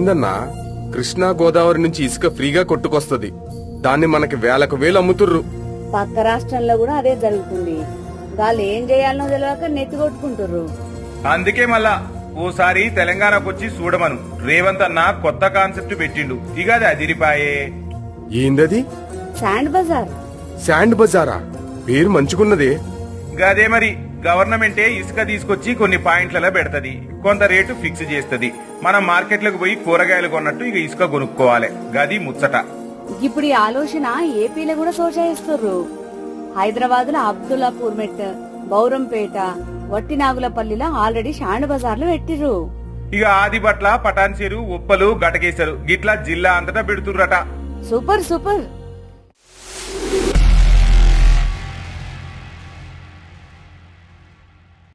ఏందన్నా, కృష్ణా గోదావరి నుంచి ఇసుక ఫ్రీగా కొట్టుకొస్తది. దాన్ని మనకి వేలకు వేలు అమ్ముతుర్రు. పక్క రాష్ట్రంలో కూడా అదే జరుగుతుంది. వాళ్ళు ఏం చేయాలనో తెలియక నెత్తి కొట్టుకుంటుర్రు. అందుకే మళ్ళా ఓసారి తెలంగాణకొచ్చి చూడమను. రేవంత్ అన్న కొత్త కాన్సెప్ట్ పెట్టిండు. ఇక అది అదిరిపాయే. ఏందది? శాండ్ బజార్. శాండ్ బజారా? పేరు మంచుకున్నదే. గదే మరి, గవర్నమెంటే ఇసుక తీసుకొచ్చి కొన్ని పాయింట్లలో పెడతది, కొంత రేటు ఫిక్స్ చేస్తది. మనం మార్కెట్లకు పోయి కూరగాయలు కొన్నట్టు ఇక ఇసుక కొనుక్కోవాలి. గది ముచ్చట. ఇప్పుడు ఈ ఆలోచన ఏపీలో కూడా సోచాయిస్తుర్రు. హైదరాబాద్ లో అబ్దుల్లాపూర్ మెట్, బౌరంపేట, వట్టినాగులపల్లిలో ఆల్రెడీ శాండ్ బజార్లు పెట్టిర్రు. ఇక ఆదిబట్ల, పటాన్చేరు, ఉప్పలు, గటకేసరు గిట్లా జిల్లా అంతటా పెడుతుర్రట. Super super.